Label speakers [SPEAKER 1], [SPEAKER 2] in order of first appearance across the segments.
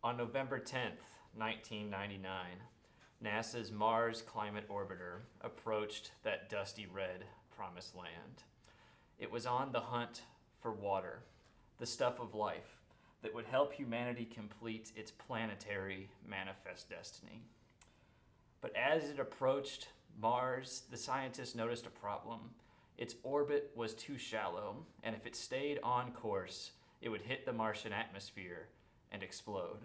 [SPEAKER 1] On November 10th, 1999, NASA's Mars Climate Orbiter approached that dusty red promised land. It was on the hunt for water, the stuff of life that would help humanity complete its planetary manifest destiny. But as it approached Mars, the scientists noticed a problem. Its orbit was too shallow, and if it stayed on course, it would hit the Martian atmosphere and explode.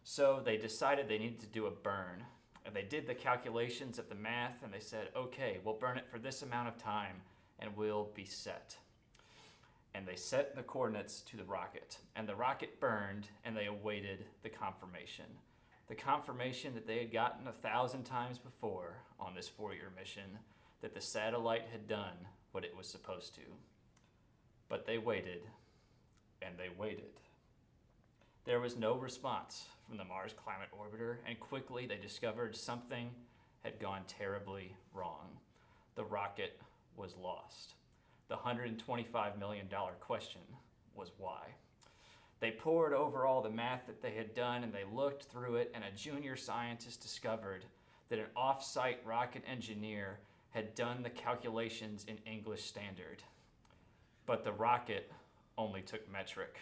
[SPEAKER 1] So they decided they needed to do a burn, and they did the calculations of the math, and they said, okay, we'll burn it for this amount of time, and we'll be set. And they set the coordinates to the rocket, and the rocket burned, and they awaited the confirmation that they had gotten 1,000 times before on this 4-year mission, that the satellite had done what it was supposed to. But they waited, and they waited. There was no response from the Mars Climate Orbiter, and quickly they discovered something had gone terribly wrong. The rocket was lost. The $125 million question was why. They pored over all the math that they had done, and they looked through it, and a junior scientist discovered that an off-site rocket engineer had done the calculations in English Standard. But the rocket only took metric.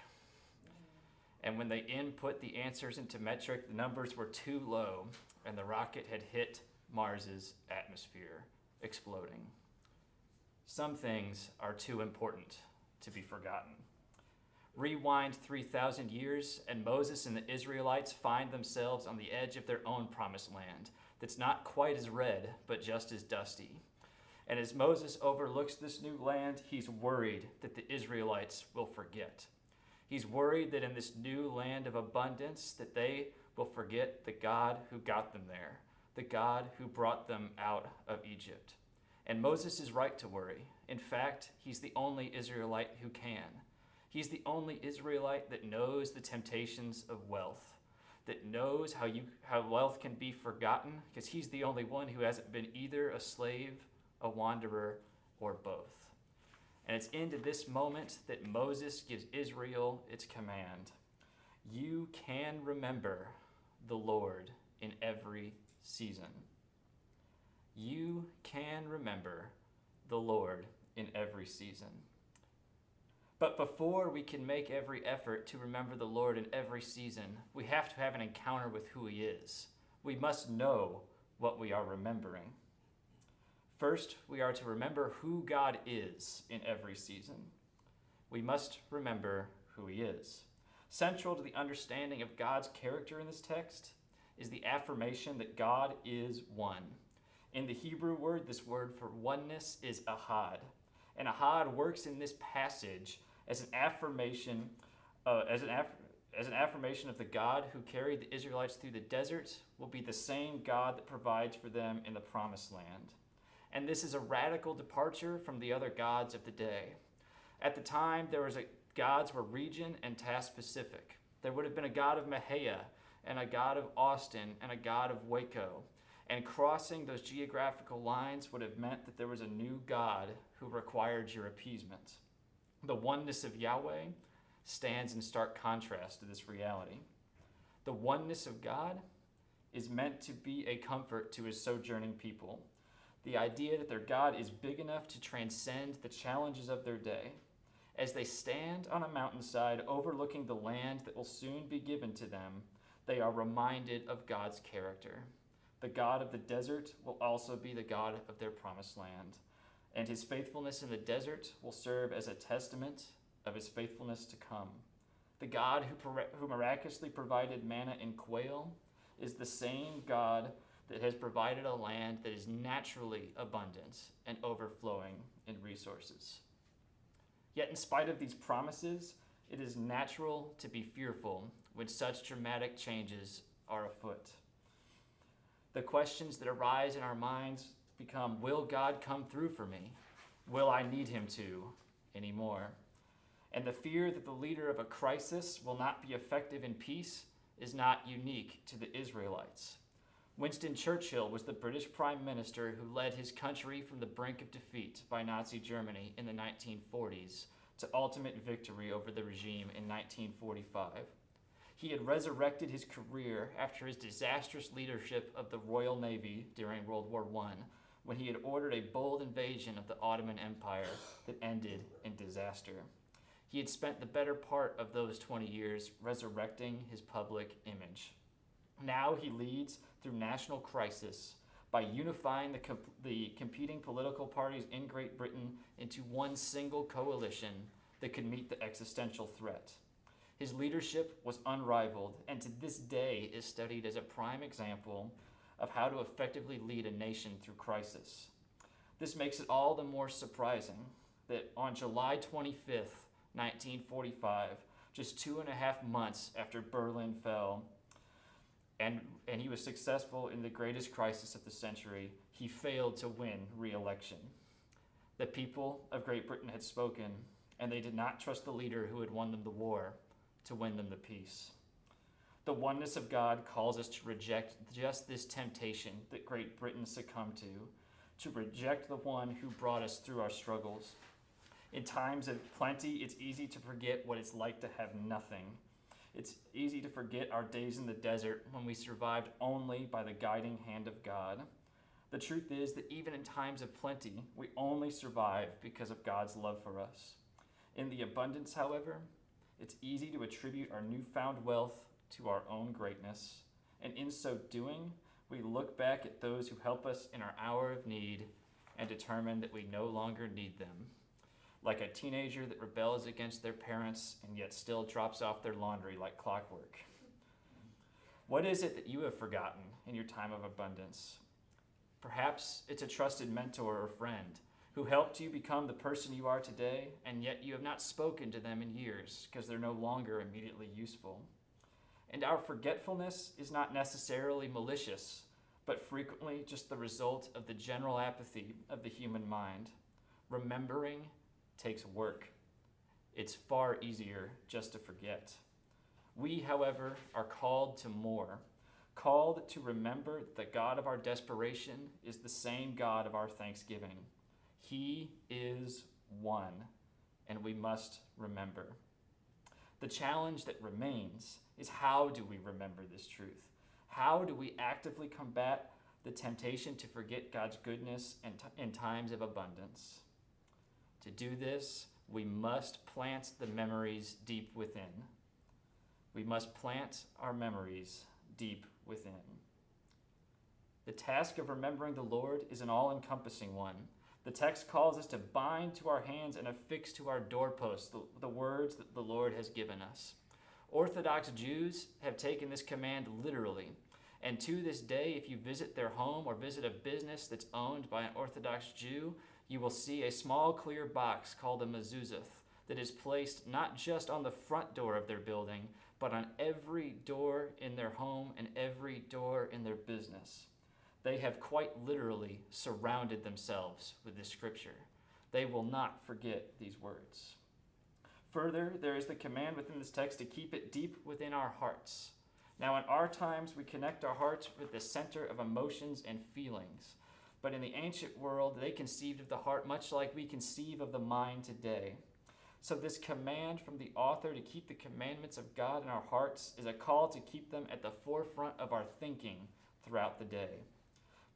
[SPEAKER 1] And when they input the answers into metric, the numbers were too low, and the rocket had hit Mars's atmosphere, exploding. Some things are too important to be forgotten. Rewind 3,000 years, and Moses and the Israelites find themselves on the edge of their own promised land that's not quite as red, but just as dusty. And as Moses overlooks this new land, he's worried that the Israelites will forget. He's worried that in this new land of abundance, that they will forget the God who got them there, the God who brought them out of Egypt. And Moses is right to worry. In fact, he's the only Israelite who can. He's the only Israelite that knows the temptations of wealth, that knows how wealth can be forgotten, because he's the only one who hasn't been either a slave, a wanderer, or both. And it's into this moment that Moses gives Israel its command. You can remember the Lord in every season. You can remember the Lord in every season. But before we can make every effort to remember the Lord in every season, we have to have an encounter with who he is. We must know what we are remembering. First, we are to remember who God is in every season. We must remember who he is. Central to the understanding of God's character in this text is the affirmation that God is one. In the Hebrew word, this word for oneness is ahad. And ahad works in this passage as an affirmation of the God who carried the Israelites through the desert will be the same God that provides for them in the promised land. And this is a radical departure from the other gods of the day. At the time, gods were region and task specific. There would have been a god of Mahia, and a god of Austin, and a god of Waco. And crossing those geographical lines would have meant that there was a new God who required your appeasement. The oneness of Yahweh stands in stark contrast to this reality. The oneness of God is meant to be a comfort to his sojourning people. The idea that their God is big enough to transcend the challenges of their day. As they stand on a mountainside overlooking the land that will soon be given to them, they are reminded of God's character. The God of the desert will also be the God of their promised land, and his faithfulness in the desert will serve as a testament of his faithfulness to come. The God who miraculously provided manna and quail is the same God that has provided a land that is naturally abundant and overflowing in resources. Yet in spite of these promises, it is natural to be fearful when such dramatic changes are afoot. The questions that arise in our minds become, will God come through for me? Will I need him to anymore? And the fear that the leader of a crisis will not be effective in peace is not unique to the Israelites. Winston Churchill was the British Prime Minister who led his country from the brink of defeat by Nazi Germany in the 1940s to ultimate victory over the regime in 1945. He had resurrected his career after his disastrous leadership of the Royal Navy during World War I, when he had ordered a bold invasion of the Ottoman Empire that ended in disaster. He had spent the better part of those 20 years resurrecting his public image. Now he leads through national crisis by unifying the competing political parties in Great Britain into one single coalition that could meet the existential threat. His leadership was unrivaled, and to this day is studied as a prime example of how to effectively lead a nation through crisis. This makes it all the more surprising that on July 25th, 1945, just 2.5 months after Berlin fell, and he was successful in the greatest crisis of the century, he failed to win re-election. The people of Great Britain had spoken, and they did not trust the leader who had won them the war to win them the peace. The oneness of God calls us to reject just this temptation that Great Britain succumbed to reject the one who brought us through our struggles. In times of plenty, it's easy to forget what it's like to have nothing. It's easy to forget our days in the desert when we survived only by the guiding hand of God. The truth is that even in times of plenty, we only survive because of God's love for us. In the abundance, however, it's easy to attribute our newfound wealth to our own greatness, and in so doing, we look back at those who help us in our hour of need and determine that we no longer need them. Like a teenager that rebels against their parents and yet still drops off their laundry like clockwork. What is it that you have forgotten in your time of abundance? Perhaps it's a trusted mentor or friend who helped you become the person you are today, and yet you have not spoken to them in years because they're no longer immediately useful. And our forgetfulness is not necessarily malicious, but frequently just the result of the general apathy of the human mind. Remembering takes work. It's far easier just to forget. We, however, are called to more, called to remember that the God of our desperation is the same God of our thanksgiving. He is one, and we must remember. The challenge that remains is, how do we remember this truth? How do we actively combat the temptation to forget God's goodness in times of abundance? To do this, we must plant the memories deep within. We must plant our memories deep within. The task of remembering the Lord is an all-encompassing one. The text calls us to bind to our hands and affix to our doorposts the words that the Lord has given us. Orthodox Jews have taken this command literally, and to this day, if you visit their home or visit a business that's owned by an Orthodox Jew, you will see a small clear box called a mezuzah that is placed not just on the front door of their building, but on every door in their home and every door in their business. They have quite literally surrounded themselves with this scripture. They will not forget these words. Further, there is the command within this text to keep it deep within our hearts. Now, in our times, we connect our hearts with the center of emotions and feelings. But in the ancient world, they conceived of the heart much like we conceive of the mind today. So this command from the author to keep the commandments of God in our hearts is a call to keep them at the forefront of our thinking throughout the day.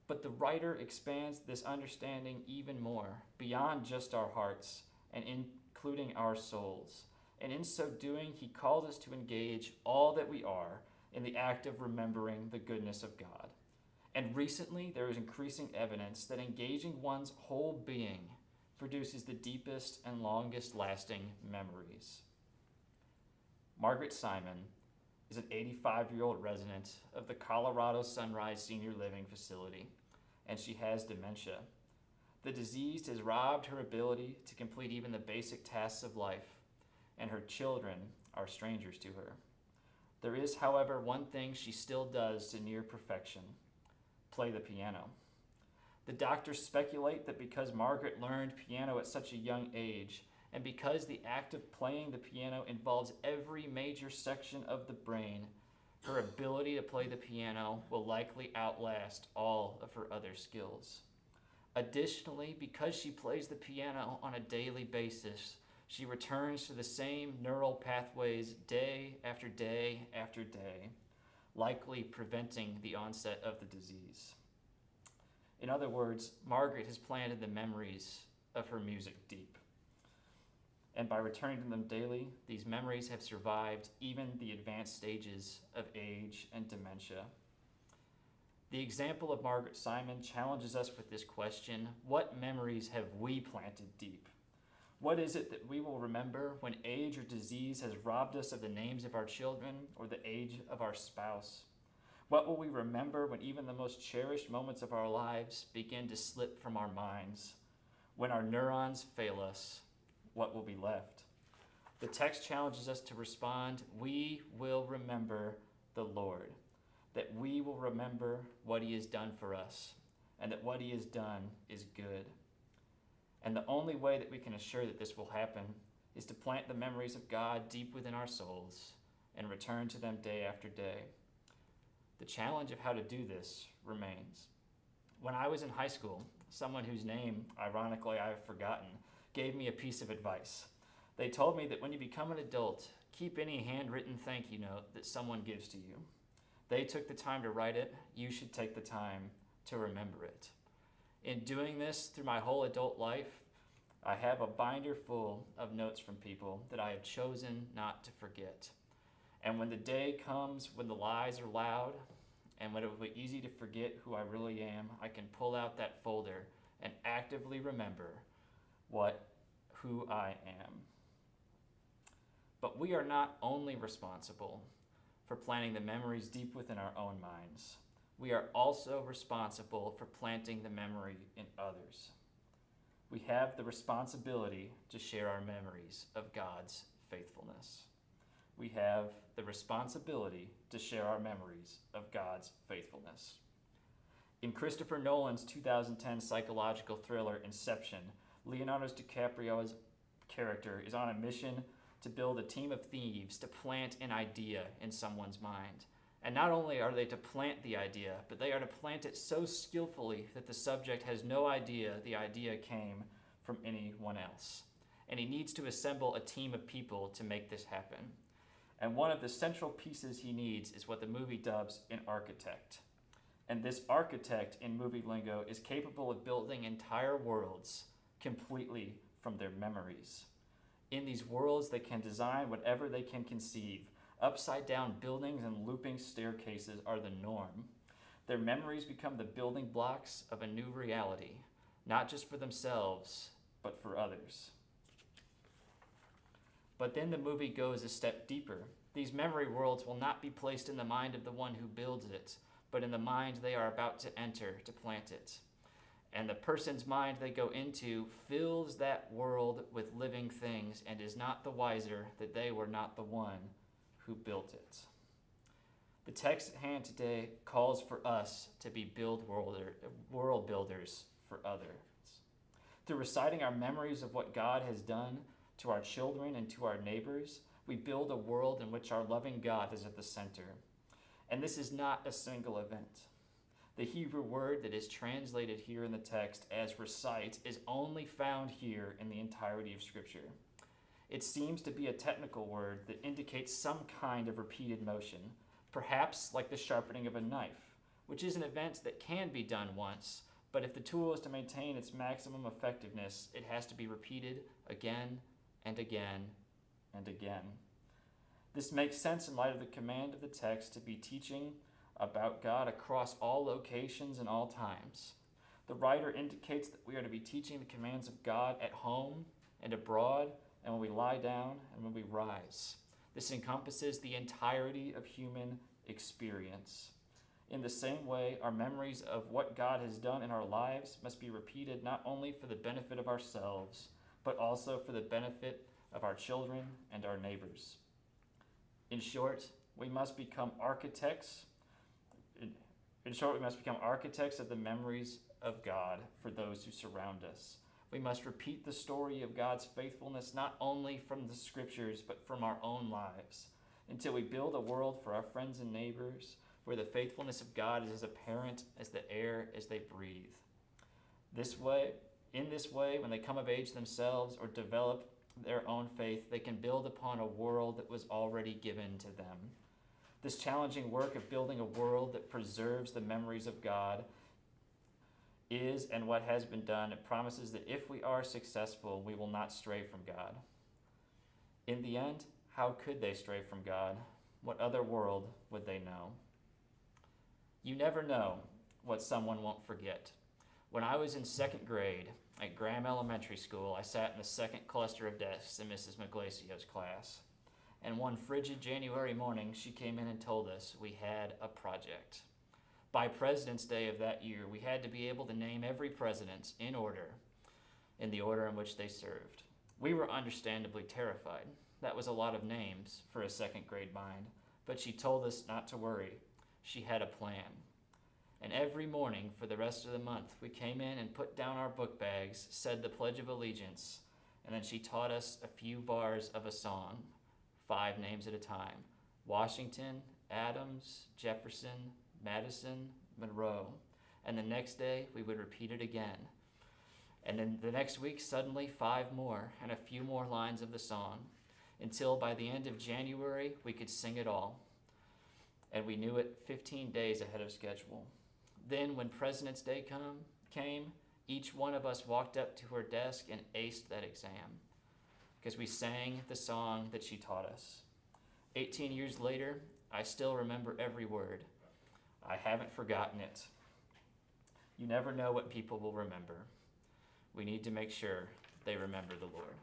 [SPEAKER 1] But the writer expands this understanding even more, beyond just our hearts, and including our souls. And in so doing, he calls us to engage all that we are in the act of remembering the goodness of God. And recently, there is increasing evidence that engaging one's whole being produces the deepest and longest lasting memories. Margaret Simon is an 85-year-old resident of the Colorado Sunrise Senior Living Facility, and she has dementia. The disease has robbed her ability to complete even the basic tasks of life, and her children are strangers to her. There is, however, one thing she still does to near perfection: play the piano. The doctors speculate that because Margaret learned piano at such a young age, and because the act of playing the piano involves every major section of the brain, her ability to play the piano will likely outlast all of her other skills. Additionally, because she plays the piano on a daily basis, She returns to the same neural pathways day after day after day, likely preventing the onset of the disease. In other words, Margaret has planted the memories of her music deep. And by returning to them daily, these memories have survived even the advanced stages of age and dementia. The example of Margaret Simon challenges us with this question: what memories have we planted deep? What is it that we will remember when age or disease has robbed us of the names of our children or the age of our spouse? What will we remember when even the most cherished moments of our lives begin to slip from our minds? When our neurons fail us, what will be left? The text challenges us to respond: we will remember the Lord, that we will remember what he has done for us, and that what he has done is good. And the only way that we can assure that this will happen is to plant the memories of God deep within our souls and return to them day after day. The challenge of how to do this remains. When I was in high school, someone whose name, ironically, I have forgotten, gave me a piece of advice. They told me that when you become an adult, keep any handwritten thank you note that someone gives to you. They took the time to write it. You should take the time to remember it. In doing this through my whole adult life, I have a binder full of notes from people that I have chosen not to forget. And when the day comes when the lies are loud and when it will be easy to forget who I really am, I can pull out that folder and actively remember who I am. But we are not only responsible for planting the memories deep within our own minds. We are also responsible for planting the memory in others. We have the responsibility to share our memories of God's faithfulness. We have the responsibility to share our memories of God's faithfulness. In Christopher Nolan's 2010 psychological thriller Inception, Leonardo DiCaprio's character is on a mission to build a team of thieves to plant an idea in someone's mind. And not only are they to plant the idea, but they are to plant it so skillfully that the subject has no idea the idea came from anyone else. And he needs to assemble a team of people to make this happen. And one of the central pieces he needs is what the movie dubs an architect. And this architect, in movie lingo, is capable of building entire worlds completely from their memories. In these worlds, they can design whatever they can conceive. Upside-down buildings and looping staircases are the norm. Their memories become the building blocks of a new reality, not just for themselves, but for others. But then the movie goes a step deeper. These memory worlds will not be placed in the mind of the one who builds it, but in the mind they are about to enter to plant it. And the person's mind they go into fills that world with living things and is not the wiser that they were not the one who built it. The text at hand today calls for us to be world builders for others. Through reciting our memories of what God has done to our children and to our neighbors, we build a world in which our loving God is at the center. And this is not a single event. The Hebrew word that is translated here in the text as recite is only found here in the entirety of Scripture. It seems to be a technical word that indicates some kind of repeated motion, perhaps like the sharpening of a knife, which is an event that can be done once, but if the tool is to maintain its maximum effectiveness, it has to be repeated again and again and again. This makes sense in light of the command of the text to be teaching about God across all locations and all times. The writer indicates that we are to be teaching the commands of God at home and abroad, and when we lie down and when we rise. This encompasses the entirety of human experience. In the same way, our memories of what God has done in our lives must be repeated not only for the benefit of ourselves, but also for the benefit of our children and our neighbors. In short, we must become architects. We must become architects of the memories of God for those who surround us. We must repeat the story of God's faithfulness not only from the Scriptures, but from our own lives, until we build a world for our friends and neighbors where the faithfulness of God is as apparent as the air as they breathe. In this way, when they come of age themselves or develop their own faith, they can build upon a world that was already given to them. This challenging work of building a world that preserves the memories of God is and what has been done. It promises that if we are successful, we will not stray from God. In the end, how could they stray from God? What other world would they know? You never know what someone won't forget. When I was in second grade at Graham Elementary School, I sat in the second cluster of desks in Mrs. Maglacio's class. And one frigid January morning, she came in and told us we had a project. By President's Day of that year, we had to be able to name every president in the order in which they served. We were understandably terrified. That was a lot of names for a second grade mind, but she told us not to worry. She had a plan. And every morning for the rest of the month, we came in and put down our book bags, said the Pledge of Allegiance, and then she taught us a few bars of a song, 5 names at a time: Washington, Adams, Jefferson, Madison, Monroe. And the next day, we would repeat it again. And then the next week, suddenly 5 more and a few more lines of the song, until by the end of January, we could sing it all. And we knew it 15 days ahead of schedule. Then when President's Day came, each one of us walked up to her desk and aced that exam, because we sang the song that she taught us. 18 years later, I still remember every word. I haven't forgotten it. You never know what people will remember. We need to make sure they remember the Lord.